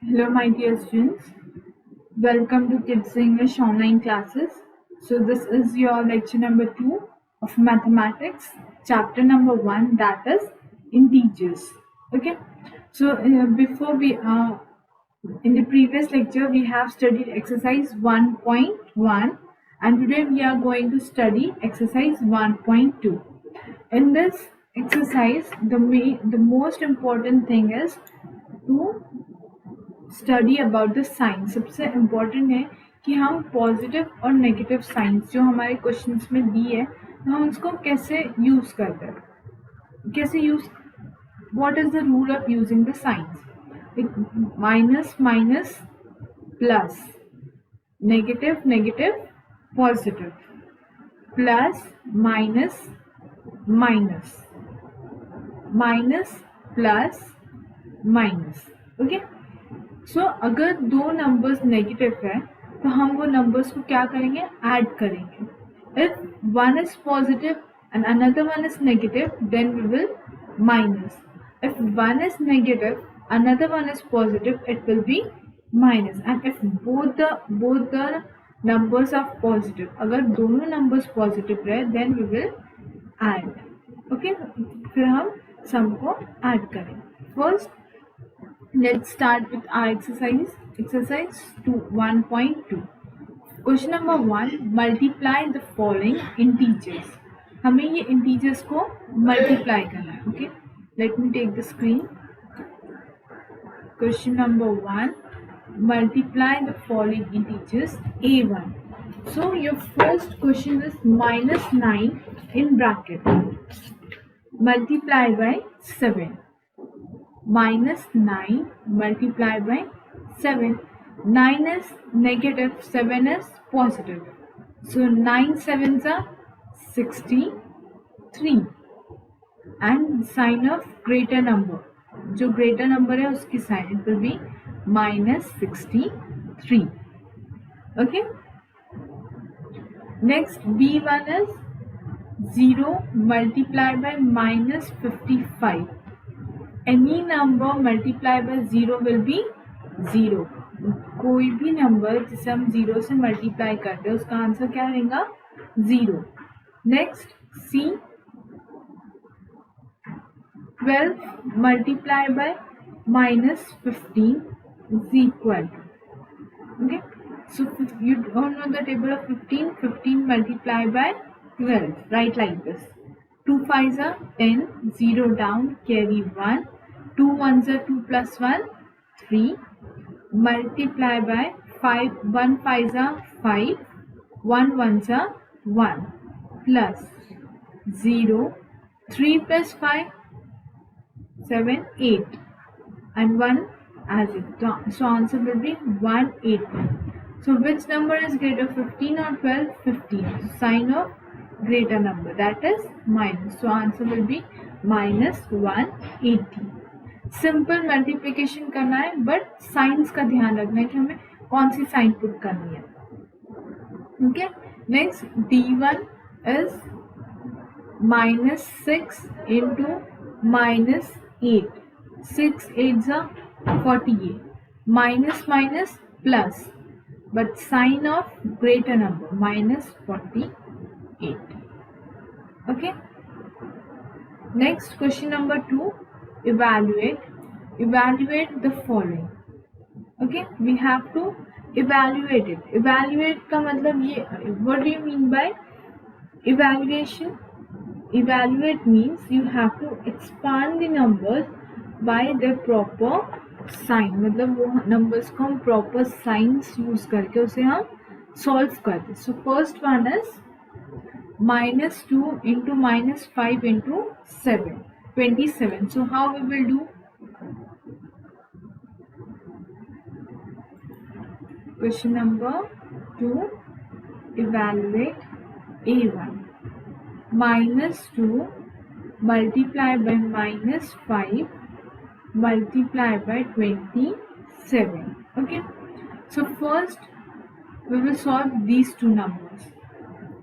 Hello, my dear students. Welcome to Kids English online classes. So, this is your lecture number 2 of mathematics, chapter number 1, that is integers. Okay. So, before in the previous lecture, we have studied exercise 1.1, and today we are going to study exercise 1.2. In this exercise, the most important thing is to study about the science. सबसे important है कि हम positive और negative science जो हमारे questions में दी है हम उसको कैसे यूज करते हैं, कैसे use, what is the rule of using the signs. Minus minus plus, negative negative positive, plus minus minus, minus plus minus. Okay. So अगर दो नंबर्स नेगेटिव है तो हम वो नंबर्स को क्या करेंगे, ऐड करेंगे. If one is positive and another one is negative then we will minus. If one is negative another one is positive it will be minus. And if both the numbers are positive, अगर दोनों numbers positive रहे then we will add. Okay. फिर हम sum को add करेंगे. First let's start with our exercise 1.2. Question number 1, multiply the following integers. हमें ये integers को multiply करना है. Okay, let me take the screen. Question number 1, multiply the following integers. A1. So your first question is minus 9 in bracket multiply by 7. Minus 9 multiplied by 7. 9 is negative, 7 is positive. So 9 sevens are 63. And sign of greater number, जो greater number है उसकी sign it will be minus 63. Okay. Next B1 is 0 multiplied by minus 55. Any number multiplied by 0 will be 0. कोई भी number जिसे हम 0 से multiply करते हैं उसका आंसर क्या रहेगा, 0. Next C 12 multiplied by minus 15 is equal to. Okay, so you don't know the table of 15. 15 multiplied by 12, write like this. 2 5s are 10, 0 down, carry 1, 2 1s are 2 plus 1, 3, multiply by 5, 1 5s are 5, 1 1s are 1, plus 0, 3 plus 5, 7, 8, and 1 as it down. So answer will be 180. So which number is greater, 15 or 12? 15. Sign of greater number, that is minus. So answer will be minus 180. Simple multiplication करना है but science का ध्यान रखना है कि हमें कौन सी sign put करनी है. Okay. Next D1 is minus 6 into minus 8. 6 8s are 48. Minus minus plus, but sign of greater number, minus 48. Okay. Next question number 2, evaluate the following. Okay, we have to evaluate it. Evaluate का मतलब ये, what do you mean by evaluation? Evaluate means you have to expand the numbers by their proper sign. मतलब वो numbers को हम proper signs use करके उसे हम solve करते. So first one is minus 2 into minus 5 into 7, 27. So how we will do? Question number 2, evaluate A1. Minus 2 multiplied by minus 5 multiplied by 27. Okay. So first we will solve these two numbers.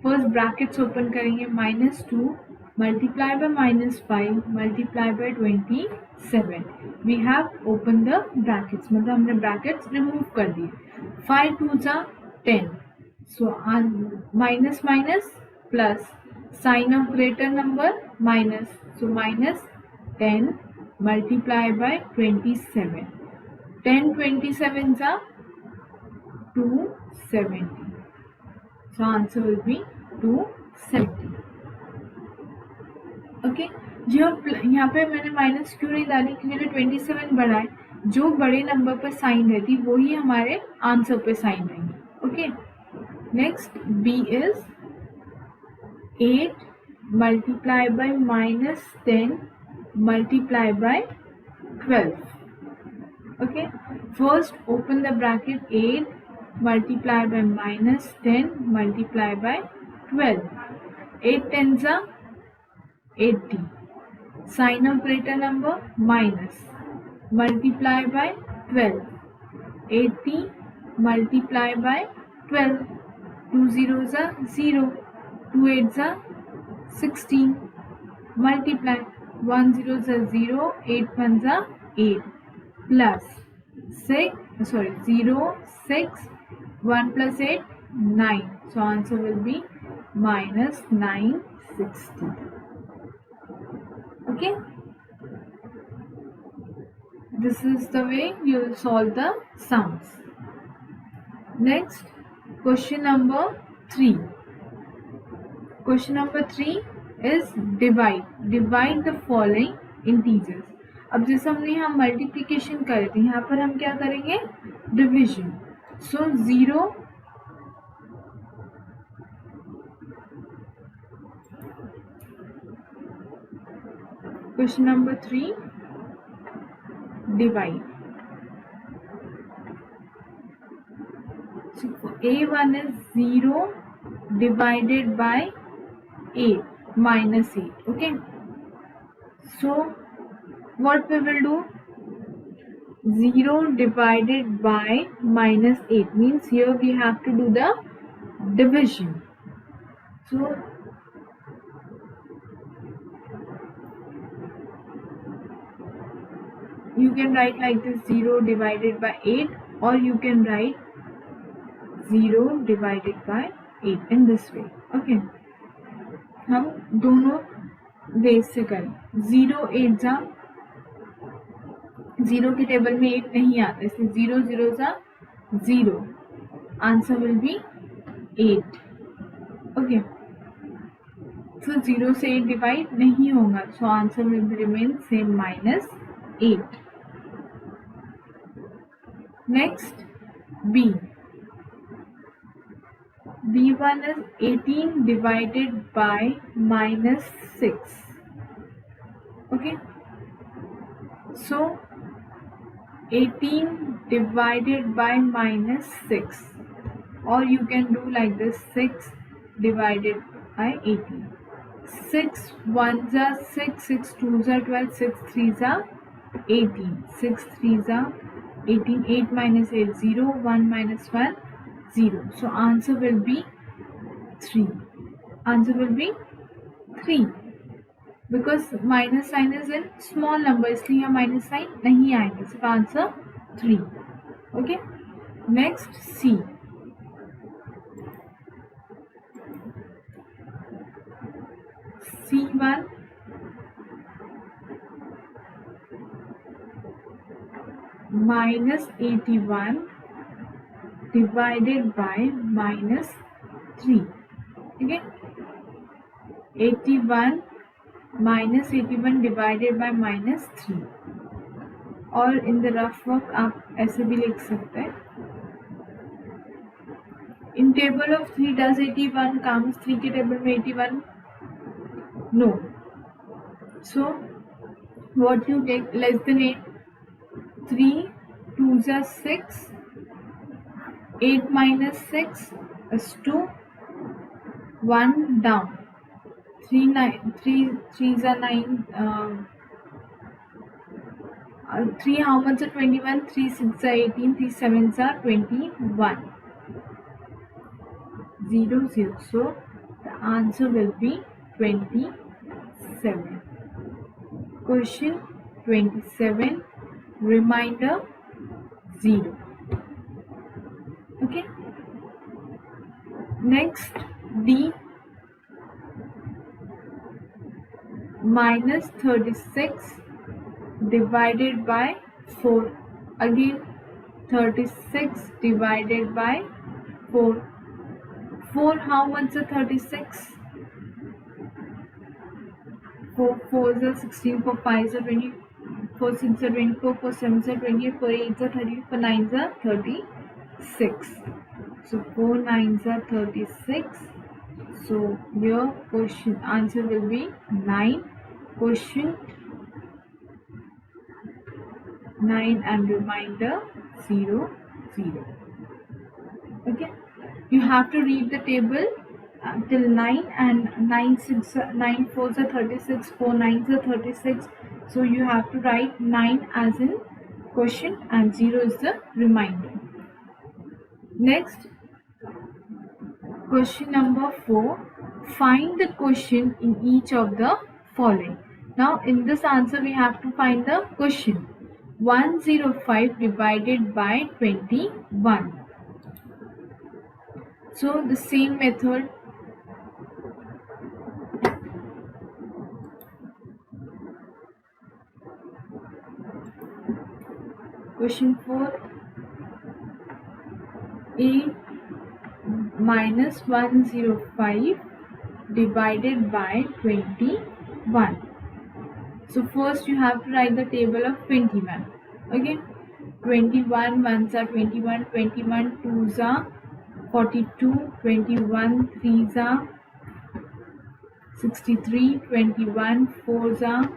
First brackets open करेंगे, minus 2 multiply by minus 5 multiply by 27. We have opened the brackets, मतलब हमने brackets remove कर दिए. 5 2s are 10. So minus minus plus, sign of greater number minus, so minus 10 multiply by 27. 10 27s are 270. So answer will be 270. Okay जो यहाँ पे मैंने minus क्यों नहीं डाली, क्योंकि जो 27 बड़ा है, जो बड़े नंबर पर साइन रहती वो ही हमारे आंसर पे साइन रहेंगे. Okay next B is 8 multiply by minus 10 multiply by 12. Okay, first open the bracket. 8 multiply by minus 10 multiply by 12. 8 tens are 80. Sign of greater number minus, multiply by 12. 80 multiply by 12. 2 zeros are 0. 2 eights are 16. Multiply. 1 zeros are 0. 8 ones are 8. Plus 0, 6. 1 plus 8, 9. So answer will be minus 960. Okay, this is the way you will solve the sums. Next, question number 3. Question number 3 is divide. Divide the following integers. अब जैसे हमने यहाँ multiplication करे थे, यहाँ पर हम क्या करेंगे, division. So 0 question number 3, divide. So a1 is 0 divided by 8 minus 8. Okay, so what we will do, 0 divided by minus 8 means here we have to do the division. So you can write like this, 0 divided by 8, or you can write 0 divided by 8 in this way. Okay, हम दोनों वे से करें. 0 8 जा, 0 के table में 8 नहीं आता, इसलिए 0 0 जा 0. Answer will be 8. ओके, तो 0 से 8 डिवाइड नहीं होगा, so answer will remain same minus 8. Next, B. B1 is 18 divided by minus 6. Okay, so 18 divided by minus 6, or you can do like this, 6 divided by 18. 6 1s are 6, 6 2s are 12, 6 3s are 18, 6 3s are 18. 8 minus 8 0, 1 minus 1 0. So answer will be 3. Answer will be 3 because minus sign is in small number, इसलिए यहाँ minus sign नहीं आएगा, सिर्फ answer 3. Okay, next C. C1 minus 81 divided by minus 3. Okay, 81 minus 81 divided by minus 3, और in the rough work आप ऐसे भी लिख सकते हैं. In table of 3 does 81 comes, 3 के टेबल में 81 no, so what you take less than 8. 3 2s are 6, 8 minus 6 is 2, 1 down. 3 3s are 9. 3 how much are 21? 3 6 are 18, 3 7s are 21. 0 0. So the answer will be 27. 27. Question 27. Remainder 0. Okay. Next, D. Minus 36 divided by 4. Again, 36 divided by 4. 4, how much is 36? 4 4s are 16, 4 5s are 20, 4 6s are 24, 4 7s are 28, 4 8s are 30, 4 9s are 36. So 4 9s are 36. So your question answer will be 9. Question 9 and remainder 0 0. Okay, you have to read the table till 9, and 9 6 9 4s are 36, 4 9s are 36. So you have to write 9 as in question and 0 is the remainder. Next, question number 4. Find the question in each of the following. Now in this answer we have to find the question. 105 divided by 21. So the same method. Question 4. 8 minus 105 divided by 21. So first you have to write the table of 21. Okay, 21 ones are 21, 21 twos are 42, 21 threes are 63, 21 fours are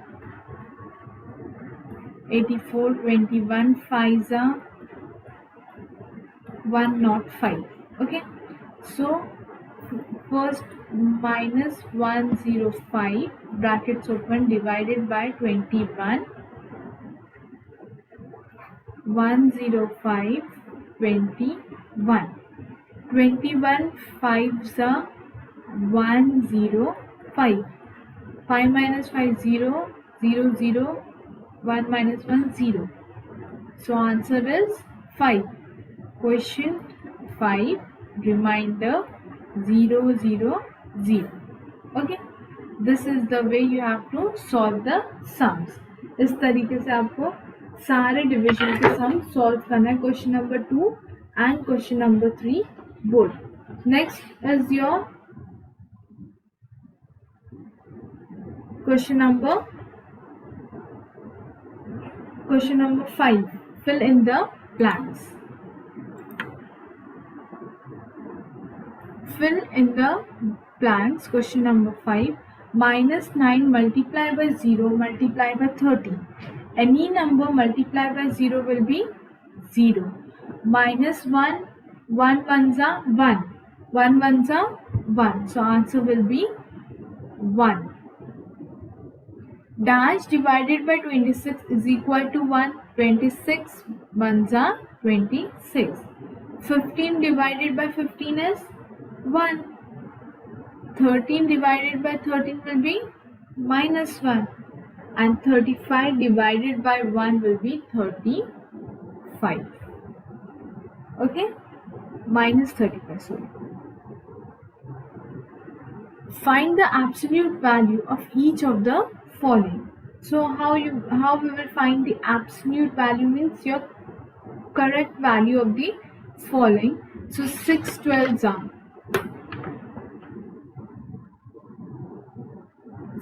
84, 21 fives are 105. Okay, so first minus 105 brackets open divided by 21. 105 21. 21 fives are 105. 5 minus 5 0 0 0. 1 minus 1 0. So answer is 5. Question 5. Remainder 0 0 0. Okay, this is the way you have to solve the sums. इस तरीके से आपको सारे division के sum solve करना है question number 2 and question number 3 board. Next is your question number 5. Fill in the blanks. Fill in the blanks. Question number 5. Minus 9 multiplied by 0 multiplied by 30. Any number multiplied by 0 will be 0. Minus 1, 1 ones are 1. 1 ones are 1. So answer will be 1. Dash divided by 26 is equal to 1. 26 ones are 26. 15 divided by 15 is 1. 13 divided by 13 will be minus 1. And 35 divided by 1 will be 35. Okay? Minus 35, sorry. Find the absolute value of each of the following. So how we will find the absolute value means your correct value of the following. So 6 12s are.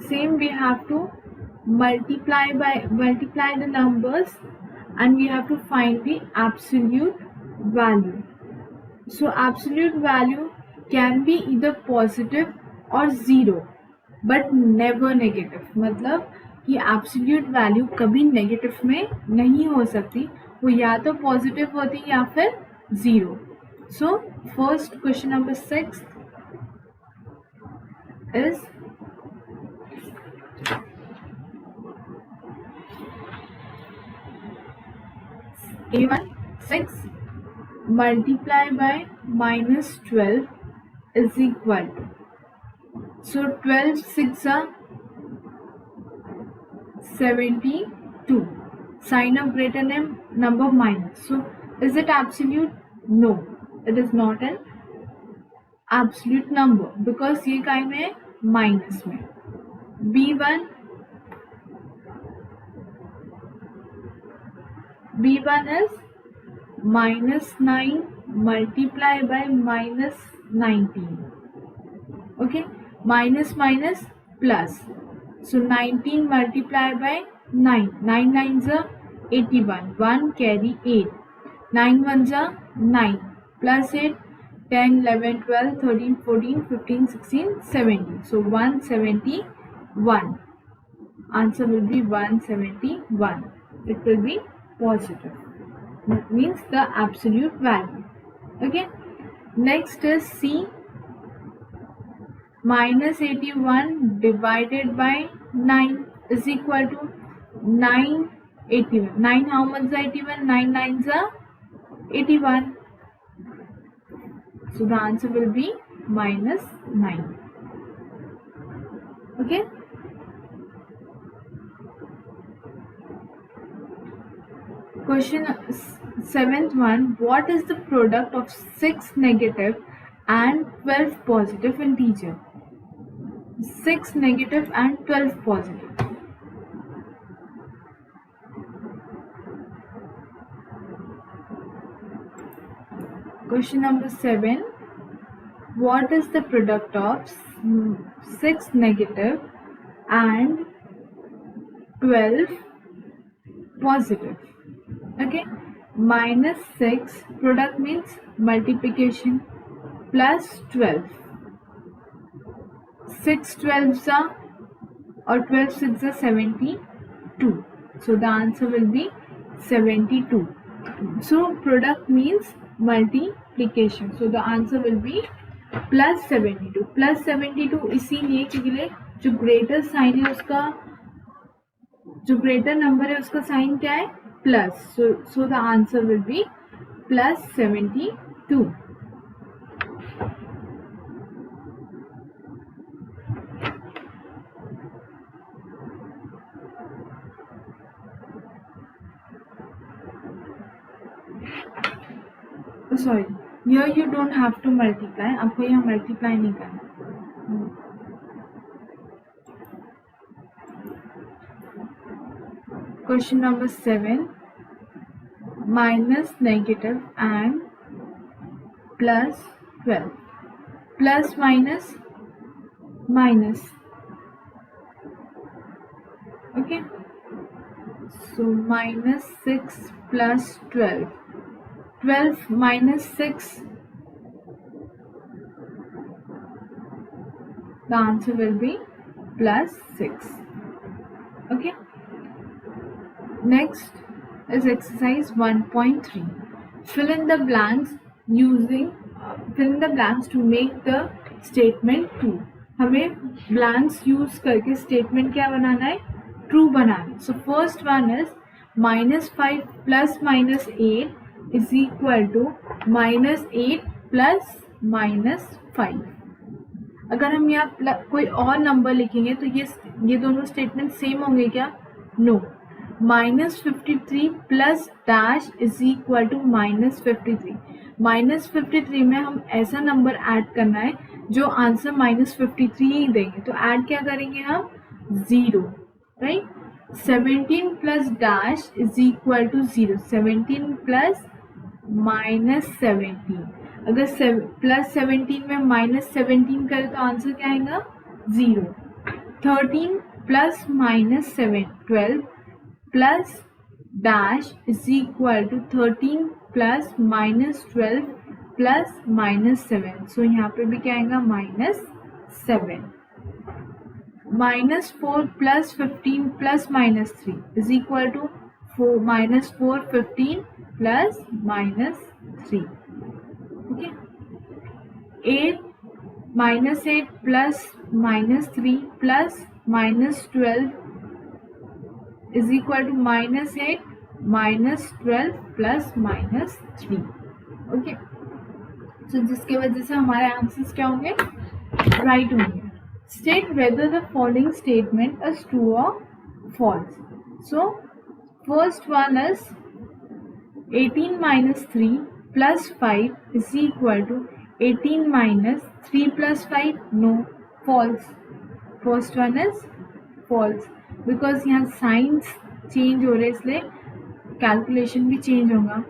Same, we have to multiply the numbers and we have to find the absolute value. So absolute value can be either positive or 0 but never negative. मतलब कि absolute value कभी negative में नहीं हो सकती, वो या तो positive होती या फिर 0. So first question number 6 is A1 6 multiplied by minus 12 is equal to, so 12 6 are 72. Sign of greater number minus. So is it absolute? No, it is not an absolute number because ये काय में है? Minus में. B1 is -9 multiplied by -19. Okay, minus minus plus. So 19 multiplied by 9. 9 9s are 81. 1 carry 8. 9 1s are 9. Plus 8, 10, 11, 12, 13, 14, 15, 16, 17. So 171. Answer will be 171. It will be positive. That means the absolute value. Okay. Next is C. -81 divided by 9 is equal to 981. 9 how much is 81? 9 9s are 81. So the answer will be -9. Okay. Question 7th one. What is the product of 6 negative and 12 positive integer? 6 negative and 12 positive. Question number 7. What is the product of 6 negative and 12 positive? Okay. -6 product means multiplication plus 12. 6 12s are or 12 6 are 72. So the answer will be 72. So product means multiplication. So the answer will be plus 72. Plus 72 इसीलिए क्योंकि जो greater sign है उसका जो greater number है उसका sign क्या है? Plus. So the answer will be plus 72. Sorry, here you don't have to multiply. आपको यहाँ multiply नहीं करना. Question number 7. Minus negative and plus 12. Plus minus minus. Okay. So -6 plus 12. 12 minus 6. The answer will be plus 6. Okay. Next is exercise 1.3. Fill in the blanks to make the statement true. हमें blanks use करके statement क्या बनाना है? True बनाना है. So first one is -5 plus -8 is equal to -8 plus -5. अगर हम यहाँ कोई और नंबर लिखेंगे तो ये दोनों स्टेटमेंट सेम होंगे क्या? No. -53 plus dash is equal to -53. -53 में हम ऐसा नंबर ऐड करना है जो आंसर -53 ही देंगे. तो ऐड क्या करेंगे हम? 0. Right. 17 plus dash is equal to 0. 17 plus -17. अगर प्लस 17 में -17 करें तो आंसर क्या आएगा? 0. 13 plus -7 12 plus dash is equal to 13 plus -12 plus -7. So यहाँ पे भी क्या आएगा? -7. -4 plus 15 plus -3 is equal to -4 15 plus -3. Okay. 8 -8 plus -3 plus -12 is equal to -8 -12 plus -3. Okay. So जिसके वजह से हमारे आंसर्स क्या होंगे? राइट होंगे. State whether the following statement is true or false. So first one is 18 minus 3 plus 5 is equal to 18 minus 3 plus 5. No, false. First one is false because यहाँ science change हो रहे इसलिए calculation भी change होगा.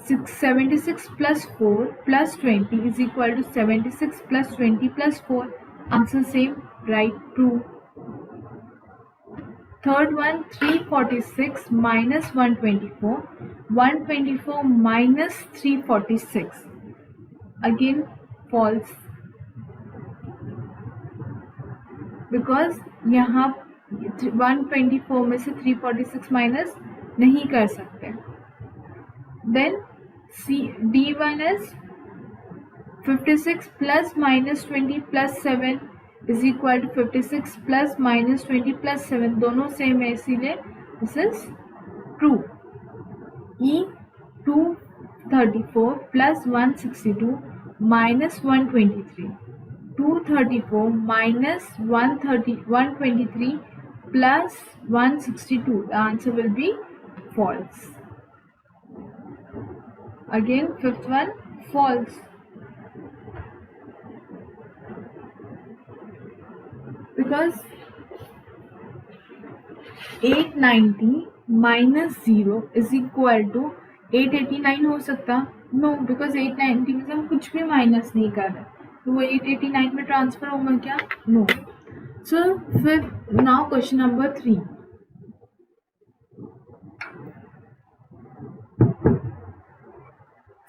76 plus 4 plus 20 is equal to 76 plus 20 plus 4. Answer same, right? True. Third one, 346 minus 124. 124 minus 346. Again, false. Because यहाँ 124 में से 346 minus नहीं कर सकते. Then D1 is 56 plus minus 20 plus 7 is equal to 56 plus minus 20 plus 7. दोनों same है इसीलिए this is true. E234 plus 162 minus 123. 234 minus 123 plus 162. The answer will be false. Again, fifth one, false. Because 890 minus 0 is equal to 889 हो सकता? No, because 890 में से हम कुछ भी माइनस नहीं कर रहे, तो वो 889 में ट्रांसफर होगा क्या? No. So फिर now question number 3.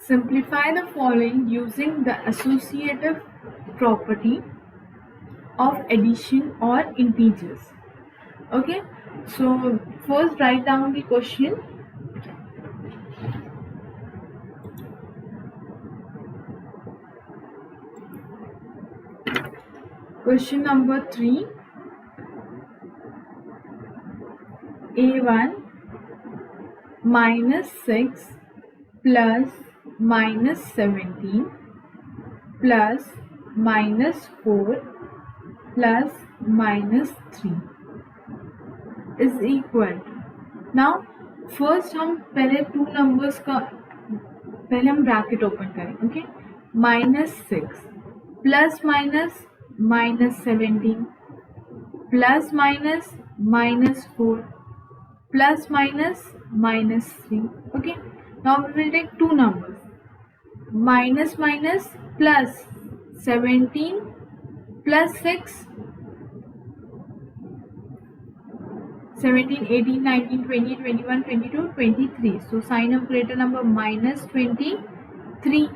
Simplify the following using the associative property of addition or integers. Okay, so first write down the question. Question number 3. A1 minus 6 plus minus 17 plus minus 4 plus minus 3 is equal to. Now first हम पहले two numbers का पहले हम bracket open करें. Okay, minus 6 plus minus minus 17 plus minus minus 4 plus minus minus 3. Okay, now we will take two numbers. Minus minus plus 17 plus 6, 17, 18, 19, 20, 21, 22, 23. So sign of greater number minus 23.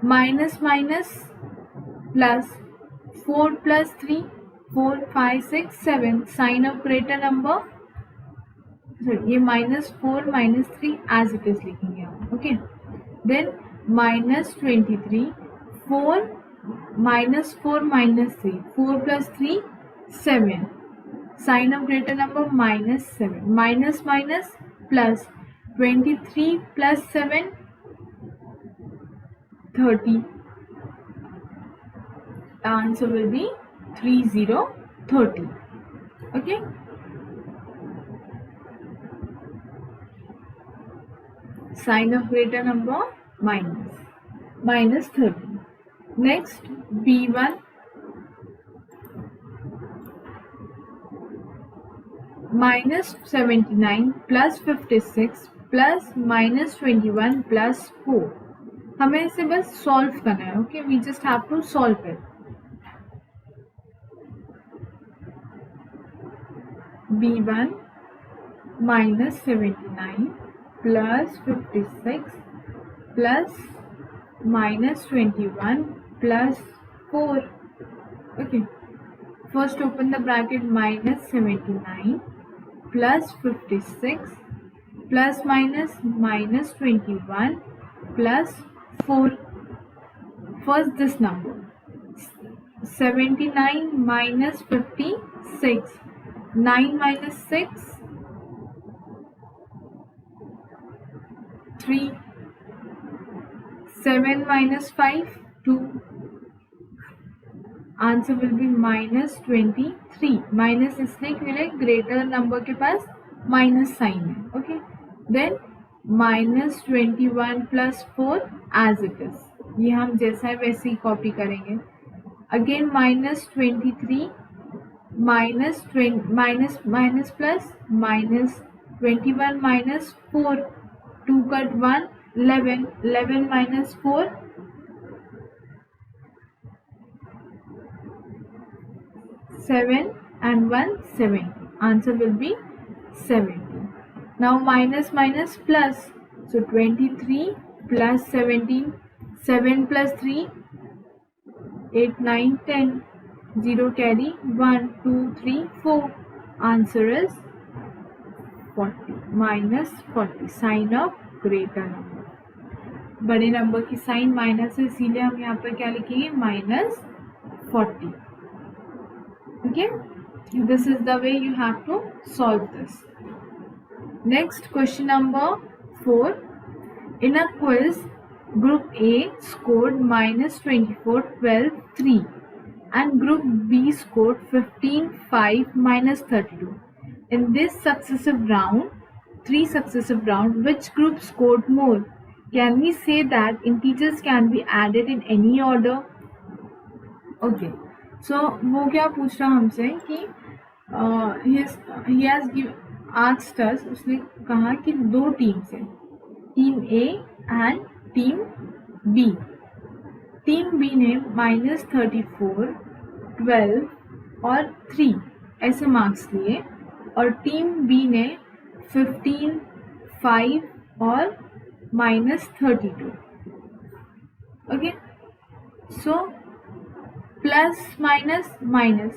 Minus minus plus 4 plus 3, 4, 5, 6, 7. Sign of greater number. So ये minus 4 minus 3 as it is लिखेंगे हम. Okay, then minus 23, 4 minus 4 minus 3, 4 plus 3, 7. Sign of greater number minus 7. Minus minus plus 23 plus 7, 30. The answer will be 30. Okay. Sign of greater number minus 30. Next, B1 minus 79 plus 56 plus minus 21 plus 4. हमें इसे बस solve करना है. Okay, we just have to solve it. B1 minus 79 plus 56 plus minus 21 plus 4. Okay, first open the bracket. Minus 79 plus 56 plus minus minus 21 plus 4. First this number, 79 minus 56, 9 minus 6, 3, 7 minus 5, 2. Answer will be minus 23. Minus इसलिए क्योंकि greater number के पास minus sign है. Okay, then -21 + 4 as it is, ये हम जैसा है वैसे ही कॉपी करेंगे. Again -23 minus minus plus -21 - 4, 2 cut 1 11, 11 - 4 7 and 1 7. Answer will be 70. Now minus minus plus, so 23 plus 17, 7 plus 3 8 9 10, 0 carry 1 2 3 4. Answer is 40 minus 40. Sign of greater number. बड़े number की sign minus है, इसीलिए हम यहाँ पर क्या लिखेंगे -40. Okay, this is the way you have to solve this. Next, question number 4. In a quiz, group A scored -24, 12, 3 and group B scored 15, 5, -32. In this successive round, 3 successive round, which group scored more? Can we say that integers can be added in any order? Okay, so वो क्या पूछ रहा हमसे कि he has asked us, उसने कहा कि 2 teams हैं, team A and team B. Team B ने -34, 12 और 3 ऐसे मार्क्स लिए और टीम B ने 15, 5 और -32. Okay, so plus minus minus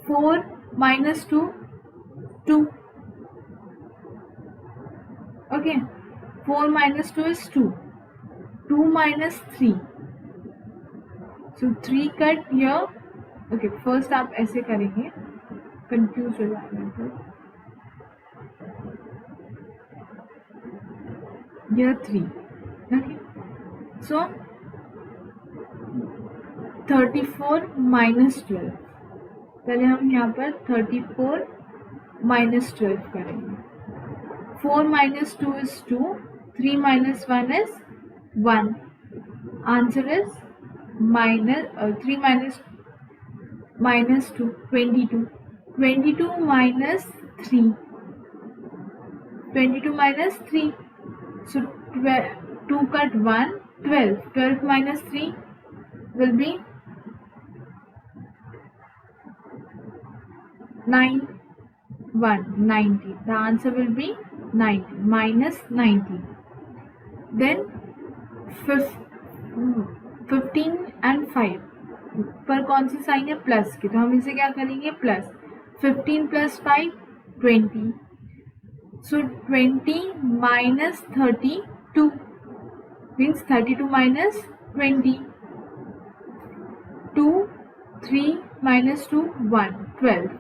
4 - 2 2. Okay, 4 - 2 is 2, 2 - 3, so 3 cut here. Okay, first आप ऐसे करेंगे, कंफ्यूज हो जाएगा तो यह 3. ओके, सो 34 - 12. पहले हम यहाँ पर 34 - 12 करेंगे. 4 - 2 is 2, 3 - 1 is 1. Answer is -3 - -2 22. 22 - 3, 22 - 3, so 2 cut 1 12, 12 - 3 will be 9, 1 90. The answer will be 90 -90. Then 15 and 5 पर कौन सी साइन है? प्लस की, तो हम इसे क्या करेंगे plus. 15 + 5 20, so 20 - 32 means 32 - 20. 2 3 - 2 1 12.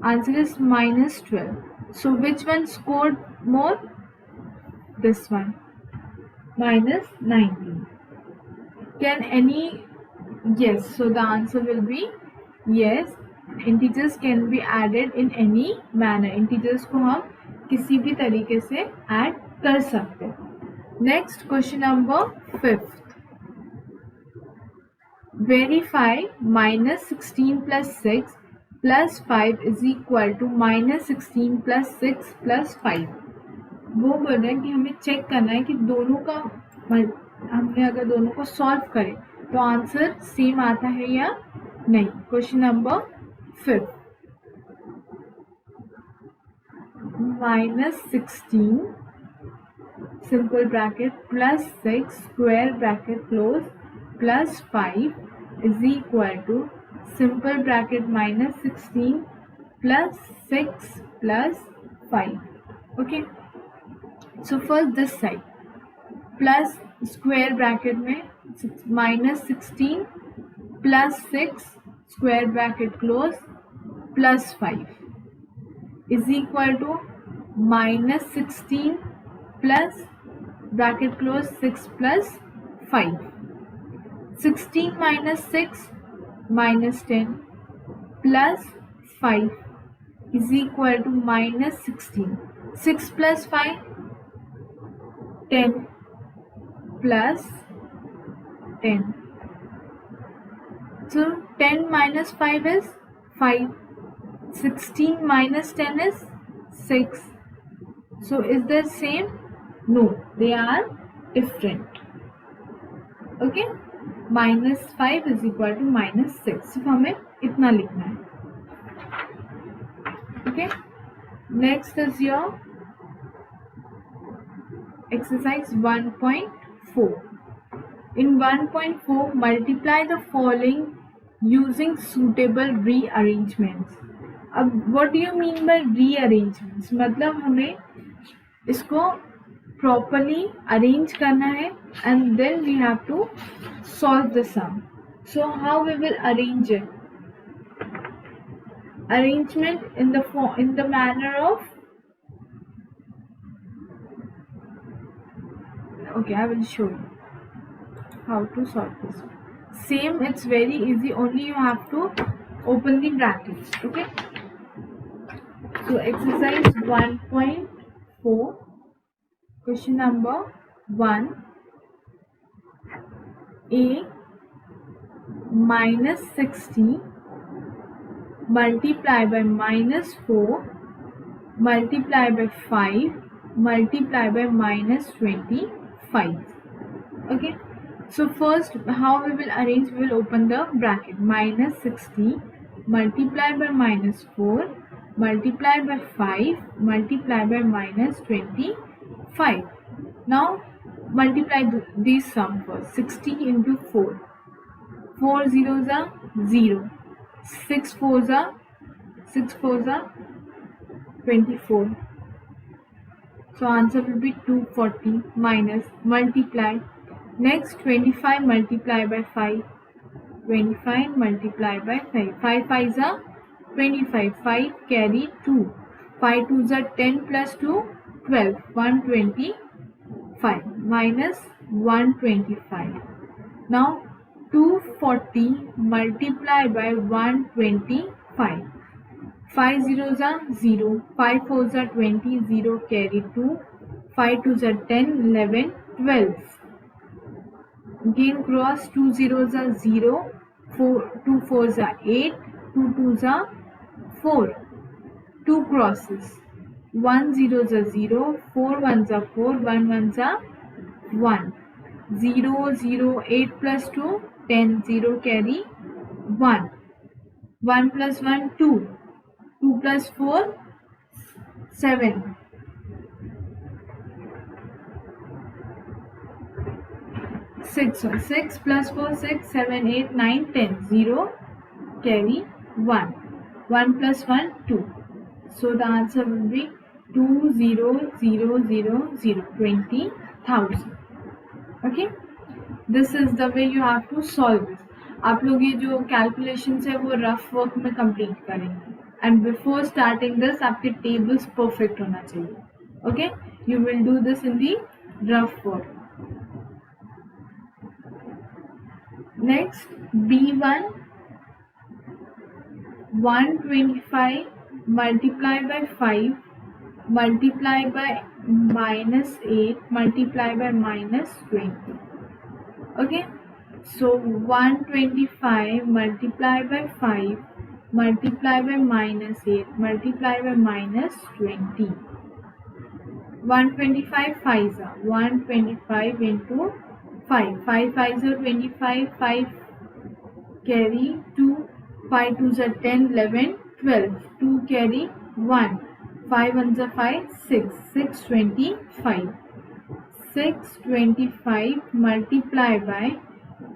Answer is -12. So which one scored more? This one, -19. Can any? Yes, so the answer will be yes. Integers can be added in any manner. Integers को हम किसी भी तरीके से add कर सकते हैं. Next, question number 5. Verify -16 + 6 + 5 is equal to -16 + 6 + 5. वो बोल रहे हैं कि हमें चेक करना है कि दोनों का हमने अगर दोनों को सॉल्व करें तो आंसर सेम आता है या नहीं. Question number 5. -16 simple bracket +6 square bracket close +5 is equal to simple bracket -16 + 6 + 5. Okay, so first this side plus square bracket में -16 + 6 square bracket close +5 is equal to -16 plus bracket close 6 plus 5. 16 minus 6 minus 10 plus 5 is equal to minus 16. 6 plus 5, 10 plus 10. So 10 minus 5 is 5. 16 minus 10 is 6. So is they same? No, they are different. Okay, minus 5 is equal to minus 6. सिर्फ हमें इतना लिखना है. Okay, next is your exercise 1.4. In 1.4, multiply the following using suitable rearrangements. अब what do you mean by rearrangements? मतलब हमें इसको properly arrange करना है and then we have to solve the sum. So how we will arrange it? Arrangement in the manner of, okay, I will show you how to solve this. Same, it's very easy, only you have to open the brackets. Okay, so exercise 1.4, question number 1. A minus 60 multiply by minus 4 multiply by 5 multiply by minus 25. Okay, so first how we will arrange? We will open the bracket. Minus 60 multiply by minus 4 multiply by 5 multiply by minus 25. Now multiply these sum first. 60 into 4. 4 zeros are 0. 6 fours are 24. So answer will be 240 minus multiply. Next 25 multiply by 5. 25 multiply by 5. 5 5s are 25. 5 carry 2. 5 2s are 10 plus 2 12. 125 minus 125. Now 240 multiply by 125. 5 zeros are 0. 5 fours are 20. 0 carry 2. 5 twos are 10. 11 12. Again cross. 2 zeros are 0. 2 fours are 8. 2 twos are 4. 2 crosses. 1 zeros are 0. 4 ones are 4. 1 ones are 1. 0 0 8 plus 2 10. 0 carry 1. 1 plus 1 2. 2 plus 4 7. 6 plus 4 6 7 8 9 10. 0 carry 1. 1 plus 1 2. So the answer will be 20,000 20,000. Okay, this is the way you have to solve this. आप लोग ये जो calculations है वो rough work में complete करेंगे and before starting this आपके tables perfect होना चाहिए. Okay, you will do this in the rough work. Next, B1 125 multiply by 5 multiply by minus 8 multiply by minus 20. Okay, so 125 multiply by 5 multiply by minus 8 multiply by minus 20. 125 5s are 125 into 5. 5 5s are 25. 5 carry 2. 5 2s are 10. 11 12. 2 carry 1. 5 ones are 5. 6 6 25. 625 multiply by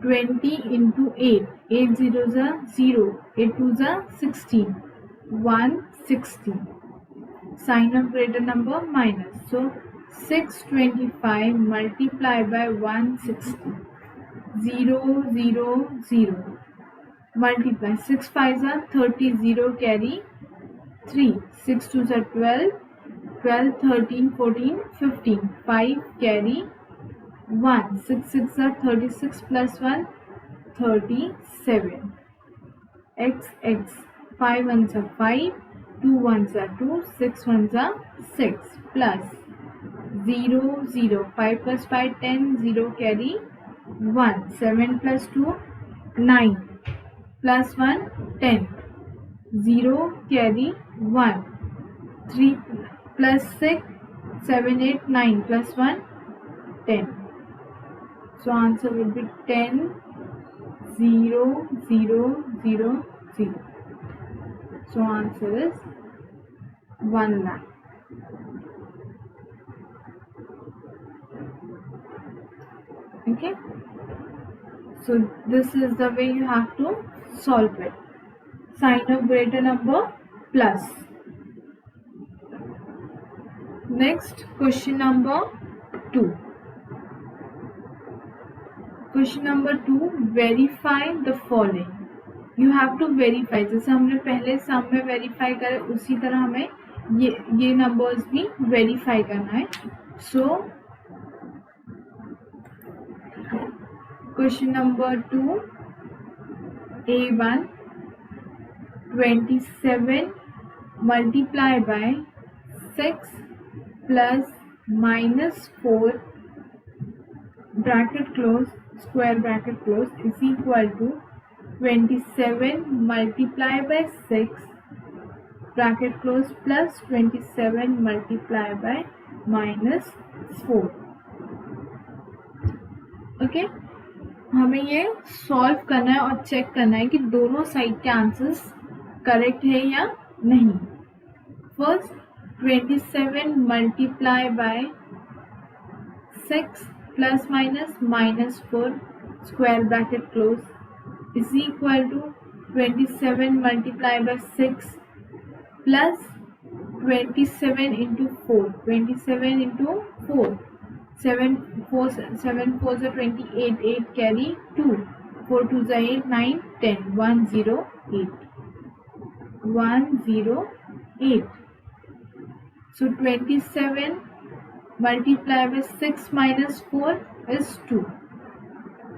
20 into 8. 8 zeros are 0. 8 twos are 16. 160. Sign of greater number minus. So 625 multiply by 160. 0 0 0. Multiply. 6 5s are 30. 0 carry 3. 6 2s are 12. 12 13 14 15. 5 carry 1. 6 6 are 36 plus 1 37. X 5 ones are 5. 2 ones are 2, 6 ones are 6, plus 0, 0, 5 plus 5, 10, 0 carry 1, 7 plus 2, 9, plus 1, 10, 0 carry 1, 3 plus 6, 7, 8, 9, plus 1, 10. So answer will be 10, 0, 0, 0, 0. So answer is 1 lakh. Okay. So this is the way you have to solve it. Sign of greater number plus. Next, question number 2. Question number 2, verify the following. You have to verify. जैसे हमने पहले सम में verify करे उसी तरह हमें ये numbers भी वेरीफाई करना है. So question number 2, A1, 27 multiply by 6 plus minus 4 bracket close square bracket close is equal to 27 multiply by 6 bracket close plus 27 multiply by minus 4. Okay, हमें ये सॉल्व करना है और चेक करना है कि दोनों साइड के आंसर्स करेक्ट है या नहीं. First 27 multiply by 6 plus minus minus 4 square bracket close is equal to 27 multiply by 6 plus 27 into 4, 27 into 4, 7 4 4 28, 8 carry 2, 4 2 8, 9 10, 108, 108. So 27 multiplied by 6 minus 4 is 2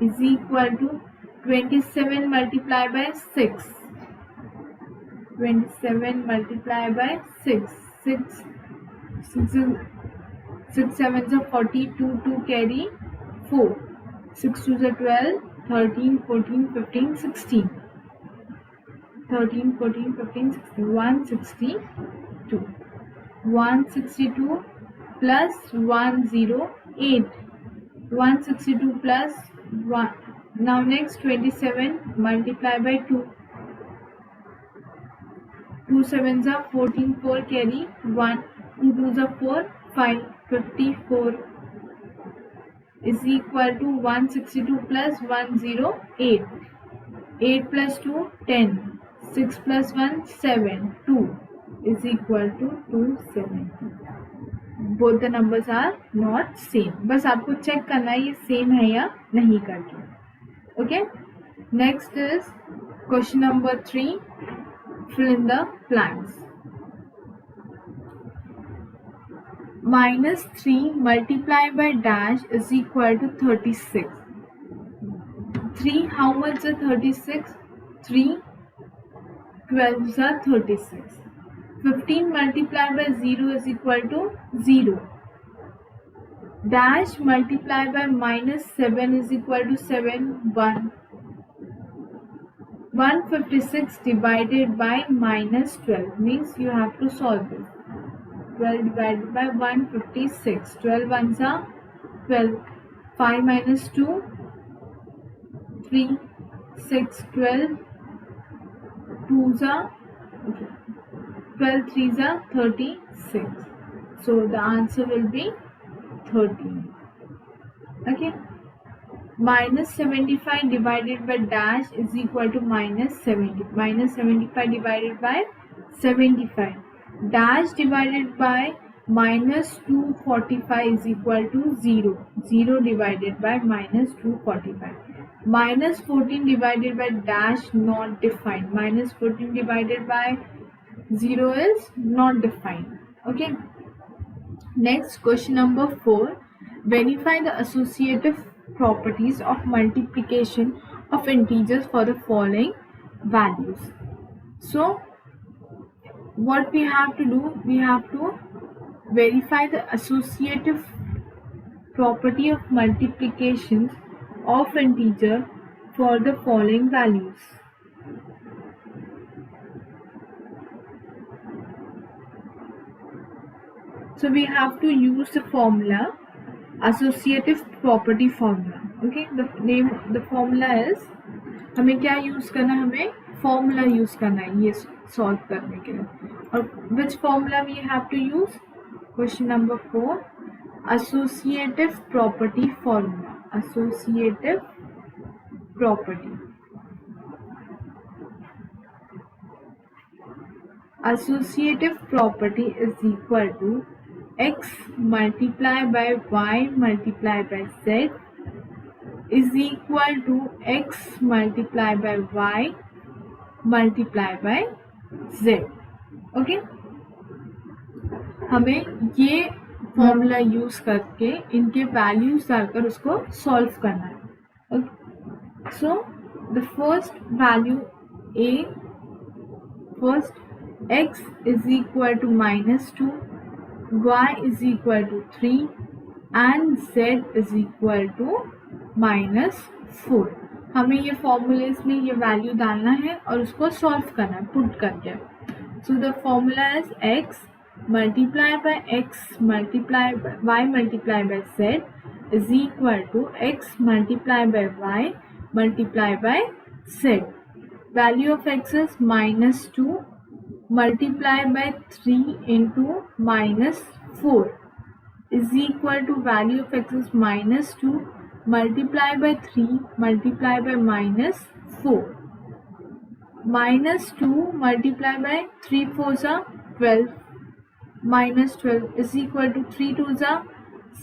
is equal to 27 multiplied by 6. 27 multiplied by 6. 6 7s are 42, 2 carry 4, 6 2s are 12, 13, 14, 15, 16, 13, 14, 15, 16, 162, 162 plus 108, 162 plus 1. Now next 27 multiply by 2, 2 7s are 14, 4 carry 1, 2 2s are 4, 5, 54 is equal to 162 plus 108, 8 plus 2 10, 6 plus 1 7, 2 is equal to 270. Both the numbers are not same. बस आपको check करना है ये same है या नहीं करके. Okay, next is question number 3, fill in the blanks. Minus 3 multiplied by dash is equal to 36. 3, how much is 36? 3 12s are 36. 15 multiplied by 0 is equal to 0. Dash multiplied by minus 7 is equal to 7, 1. 156 divided by minus 12 means you have to solve this. 12 divided by 156. 12 ones are 12. 5 minus 2, 3, 6, 12. 2s are 12, 3s are 36. So the answer will be 13. Okay. Minus 75 divided by dash is equal to minus 70. Minus 75 divided by 75. Dash divided by minus 245 is equal to 0. 0 divided by minus 245. Minus 14 divided by dash not defined. Minus 14 divided by 0 is not defined. Okay. Next, question number 4. Verify the associative properties of multiplication of integers for the following values. So what we have to do, we have to verify the associative property of multiplications of integer for the following values. So we have to use the formula, associative property formula. Okay, the formula is, हमें क्या use करना है, हमें formula use करना है ये solve करने के लिए. और which formula we have to use? Question number 4, associative property formula. Associative property. Associative property is equal to x multiplied by y multiplied by z is equal to x multiplied by y multiplied by z. Okay, हमें ये formula use करके इनके values डालकर उसको solve करना है. So the first value a, first x is equal to -2, y is equal to 3 and z is equal to -4. हमें ये फॉर्मूलेस में ये वैल्यू डालना है और उसको सॉल्व करना है पुट करके. So the formula is x multiplied by x multiplied by y multiplied by z is equal to x multiplied by y multiplied by z. Value of x is -2 multiplied by 3 into -4 is equal to value of x is -2 multiplied by 3 multiplied by -4. -2 multiplied by 3 4s are 12. -12 is equal to 3 2s are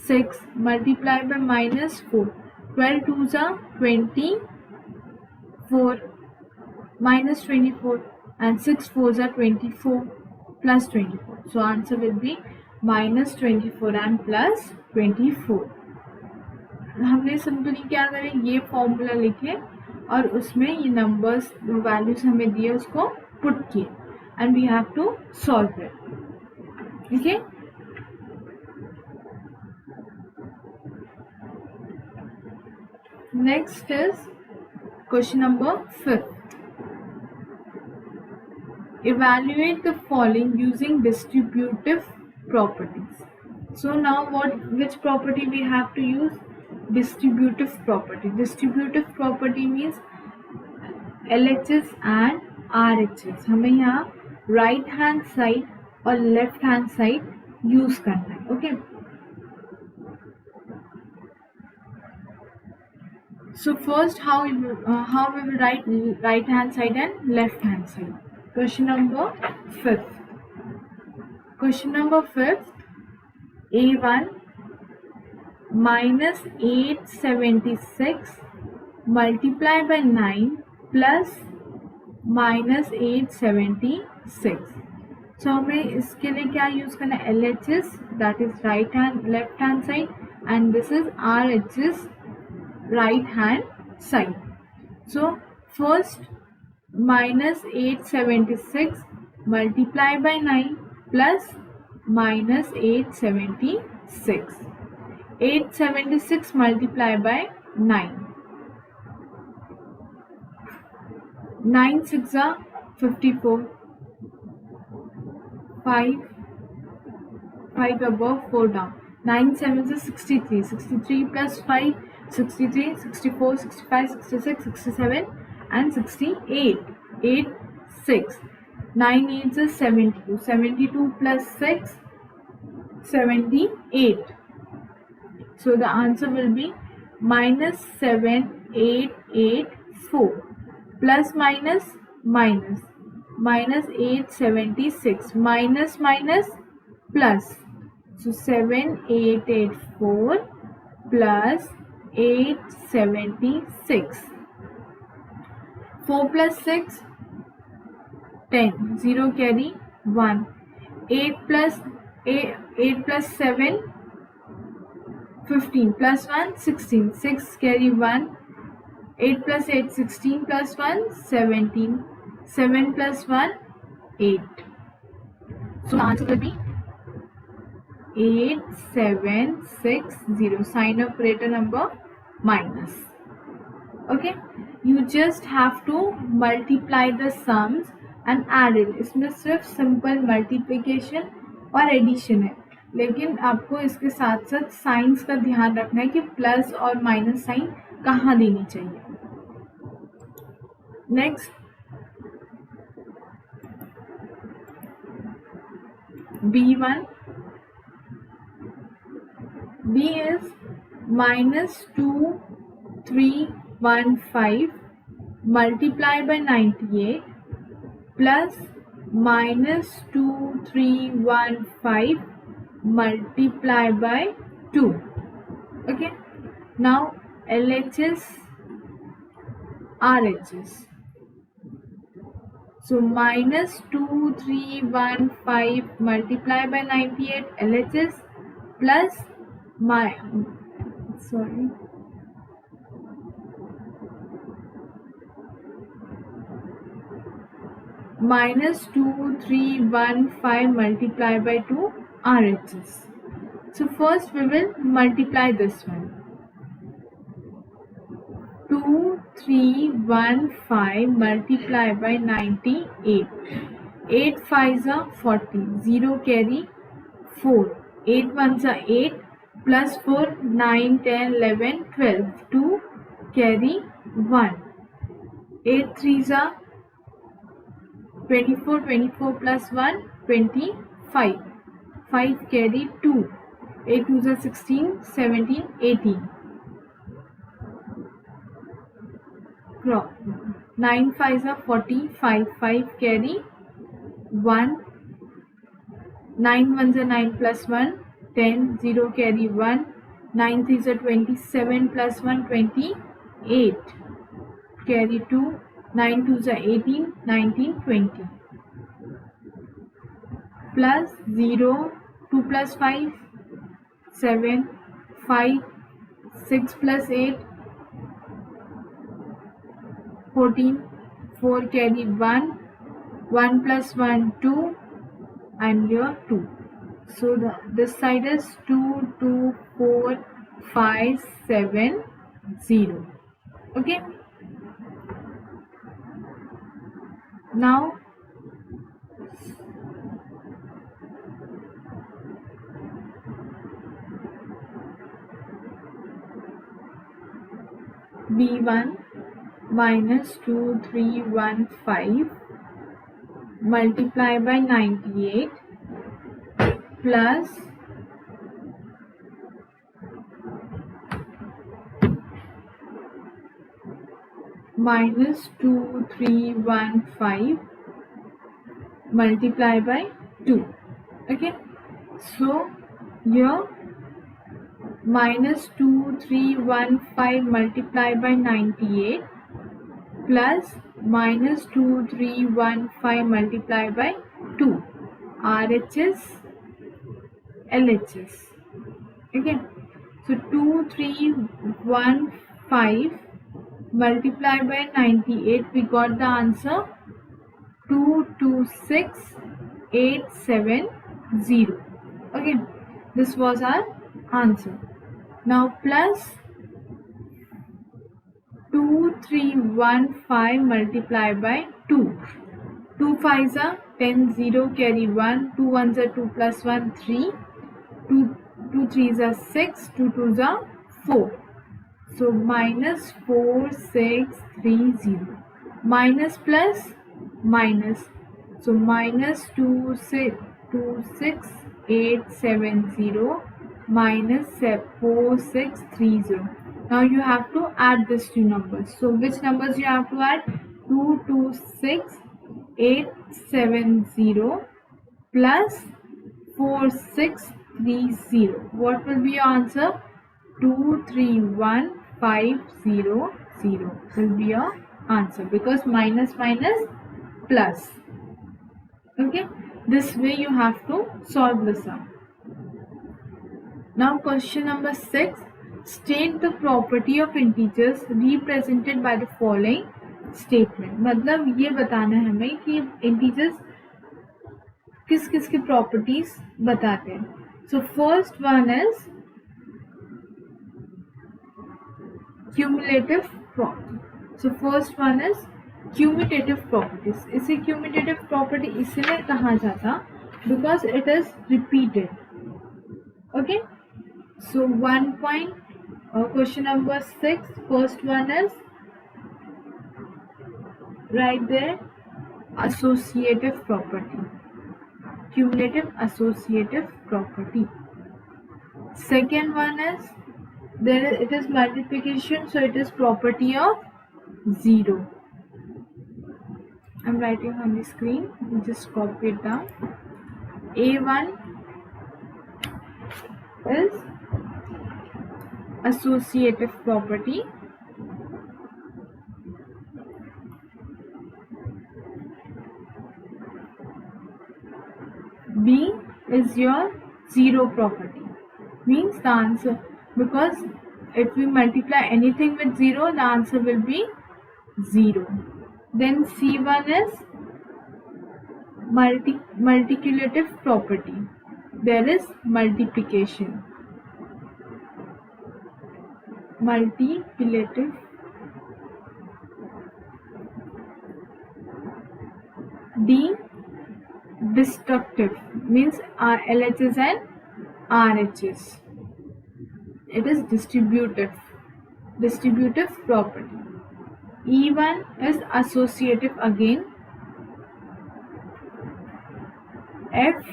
6 multiplied by -4. 12 2s are 24 -24 and 6 4s are 24 plus 24. So answer will be -24 and plus 24. हमने simply क्या करें, ये formula लिखे और उसमें ये numbers values हमें दिए उसको पुट किए and we have to solve it. ठीक है, next is question number 5. Evaluate the following using distributive properties. So now which property we have to use? Distributive property. Distributive property means LHS and RHS. हमें यहाँ right hand side और left hand side use करना है. Okay. So first how we will write right hand side and left hand side. Question number 5. Question number 5. A1 minus 876 multiplied by 9 plus minus 876. So हमें इसके लिए क्या use करना है? LHS, that is right hand left hand side, and this is RHS, right hand side. So first minus 876 multiplied by 9 plus minus 876. 876 multiplied by 9. 9 6 are 54. 5 above, 4 down. 9 7 is 63. 63 plus 5, 63, 64, 65, 66, 67 and 68. 8 6. 9 8 is 72. 72 plus 6, 78. So the answer will be -7884 plus minus minus -876 minus minus plus. So 7884 plus 876. 4 plus 6 10. 0 carry 1. 8 plus 7 15 plus 1 16. 6 carry 1. 8 plus 8 16 plus 1 17. 7 plus 1 8. So the answer will be 8760. Sign operator number minus. Okay, you just have to multiply the sums and add it. इसमें सिर्फ simple multiplication और addition है, लेकिन आपको इसके साथ साथ science का ध्यान रखना है कि प्लस और माइनस साइन कहाँ देनी चाहिए. Next B1. B is -2315 multiplied by 98 plus -2315 multiplied by 2. Okay, now LHS, RHS. So -2315 multiplied by 98 LHS plus -2315 multiplied by 2 RHS. So first we will multiply this one. 2315 multiplied by 98. 8 5s are 40. 0 carry 4. 8 1s are 8 plus 4 9 10 11 12. 2 carry 1. 8 3s are 24. 24 plus 1 25. 5 carry 2. 8 2s are 16 17 18. 9 5s are 45. 5 carry 1. 9 1s are 9 plus 1 10. 0 carry 1. 9 3s are 27 plus 1 28. Carry 2. 9 2s are 18 19 20. Plus 0. 2 plus 5 7. 5 6 plus 8 14. 4 carry 1. 1 plus 1 2 and here 2. So this side is 2 2 4 5 7 0. Okay, now B1 -2315 multiplied by 98 plus -2315 multiplied by 2. Okay, so here -2315 multiplied by 98 plus -2315 multiplied by 2. RHS LHS. Okay, so 2315 multiplied by 98, we got the answer 226870. Okay, this was our answer. Now plus 2315 multiplied by 2. 2 5s are 10. 0 carry 1. 2 1s are 2 plus 1 3. 2 3s are 6. 2 2s are 4. So -4630. Minus plus minus. So -26870 minus 4630. Now you have to add these two numbers. So which numbers you have to add? 226870 plus 4630. What will be your answer? 231500 will be your answer, because minus minus plus. Okay, this way you have to solve the sum. Now question number 6. State the property of integers represented by the following statement. मतलब ये बताना है हमें कि integers किस किस की properties बताते हैं. So first one is cumulative property. So first one is commutative properties. इसे क्यूमिटेटिव प्रॉपर्टी इसलिए कहा जाता because it is repeated. Okay, so 1 point question number 6, first one is right there, associative property, cumulative associative property. Second one is it is multiplication, so it is property of 0. I'm writing on the screen, just copy it down. A1 is associative property. B is your 0 property. Means the answer, because if we multiply anything with 0, the answer will be 0. Then C1 is multiculative property. There is multiplication. Multiculative. D, destructive, means LHS and RHS. It is distributive property. E1 is associative again. F,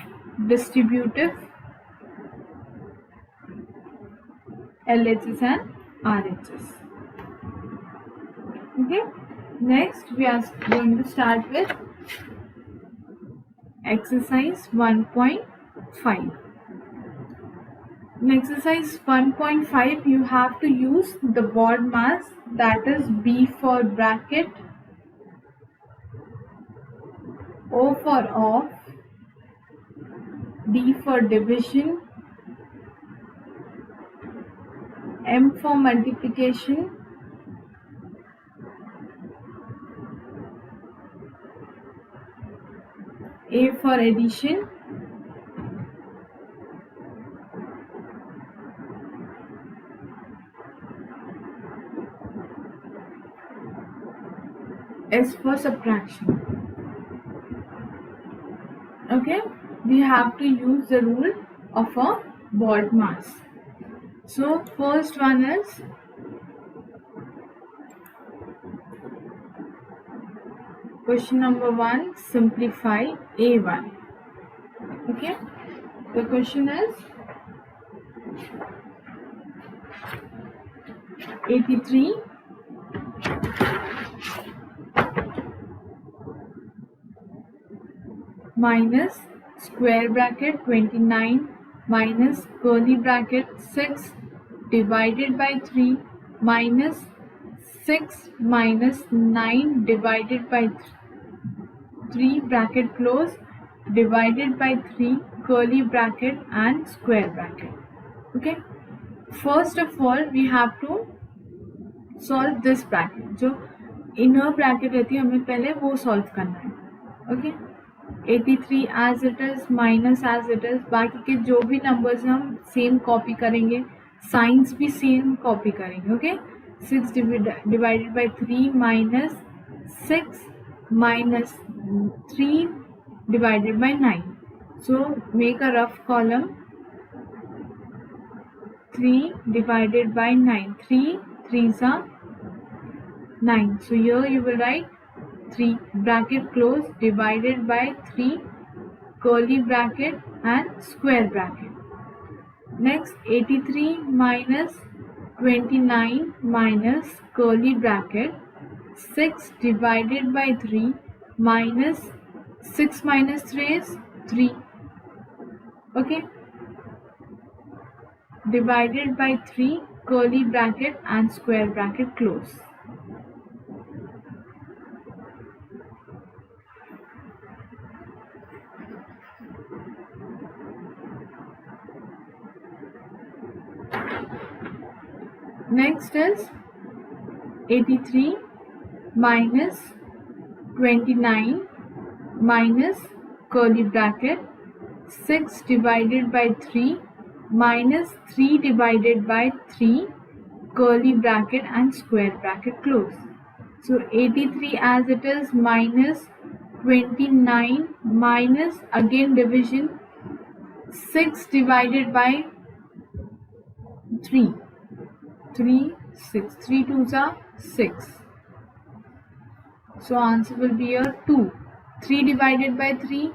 distributive, LHS and RHS. Okay, next we are going to start with exercise 1.5. In exercise 1.5 you have to use the board mass, that is B for bracket, O for off, D for division, M for multiplication, A for addition, S for subtraction. Okay, we have to use the rule of a board mass. So first one is question number 1, simplify A1. Okay, the question is 83 minus square bracket 29 minus curly bracket 6 divided by 3 minus 6 minus 9 divided by 3 bracket close divided by 3 curly bracket and square bracket. Okay, first of all we have to solve this bracket. जो inner bracket रहती है हमें पहले वो solve करना है. Okay, 83 as it is minus as it is, बाकी के जो भी numbers हम same copy करेंगे, signs भी same copy करेंगे. Okay, 6 divided by 3 minus 6 minus 3 divided by 9. So make a rough column. 3 divided by 9. 3 3s are 9. So here you will write 3 bracket close divided by 3 curly bracket and square bracket. Next 83 minus 29 minus curly bracket 6 divided by 3 minus 6 minus 3 is 3. Okay, divided by 3 curly bracket and square bracket close. Next is 83 minus 29 minus curly bracket, 6 divided by 3 minus 3 divided by 3, curly bracket and square bracket close. So 83 as it is minus 29 minus again division 6 divided by 3. 3, 6. 3 2s are 6. So answer will be a 2. 3 divided by 3.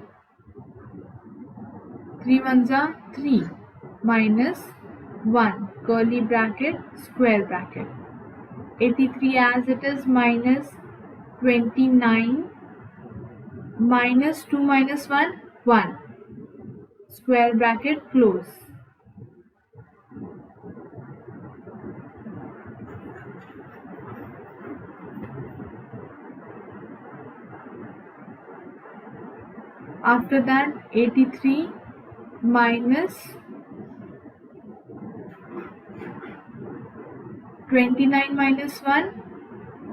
3 1s are 3 minus 1 curly bracket square bracket. 83 as it is minus 29 minus 2 minus 1 1 square bracket close. After that 83 minus 29 minus 1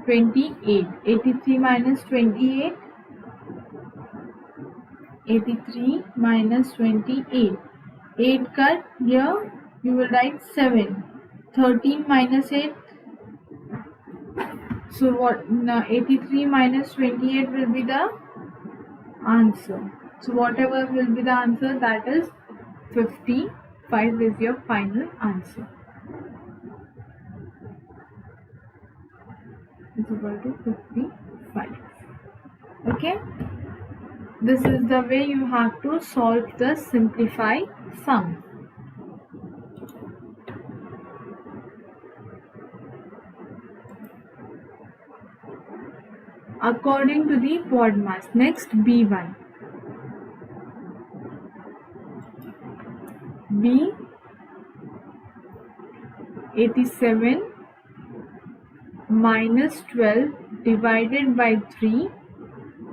28. 83 minus 28. 83 minus 28. 8 cut here you will write 7. 13 minus 8. So what? Now 83 minus 28 will be the answer. So whatever will be the answer, that is 55 is your final answer. Is equal to 55. Okay. This is the way you have to solve the simplify sum. According to the pod mass. Next B1. B 87 minus 12 divided by 3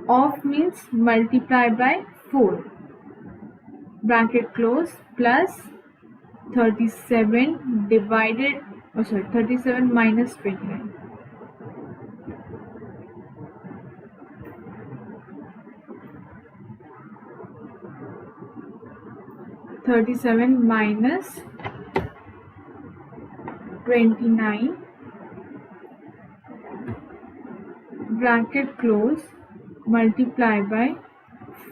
of means multiply by 4 bracket close plus 37 divided 37 minus 29. Minus 29 bracket close multiply by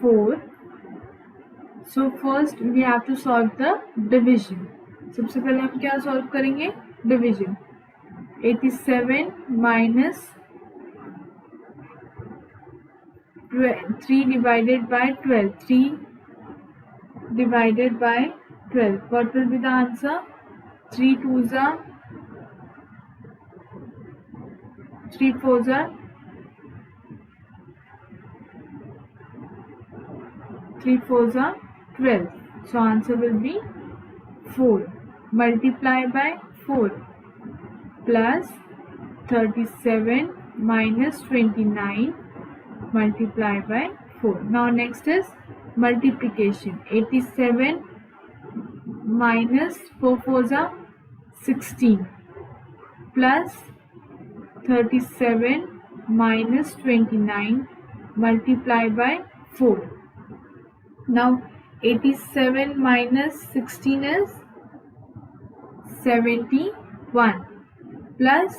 4. So first we have to solve the division. सबसे पहले हम क्या solve करेंगे? Division. 87 minus 3 divided by 12. 3 divided by 12. What will be the answer? 3 2s are 3 4s are 3 4s are 12. So answer will be 4. Multiply by 4 plus 37 minus 29 multiply by 4. Now next is multiplication. 87 minus 4 4s are 16 plus 37 minus 29 multiply by 4. Now 87 minus 16 is 71 plus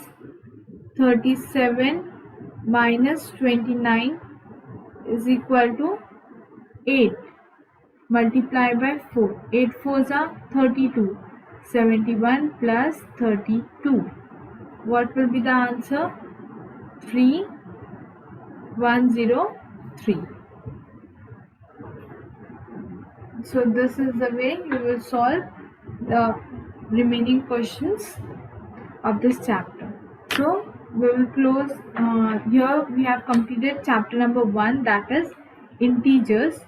37 minus 29 is equal to 8 multiply by 4. 8 4s are 32. 71 plus 32. What will be the answer? 3103. So this is the way you will solve the remaining questions of this chapter. So we will close here. We have completed chapter number 1, that is integers.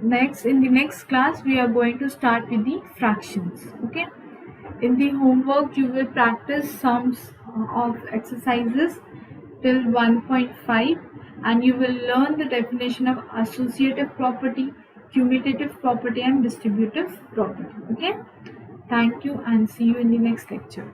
Next, in the next class we are going to start with the fractions. Okay, in the homework you will practice sums of exercises till 1.5 and you will learn the definition of associative property, commutative property and distributive property. Okay, thank you and see you in the next lecture.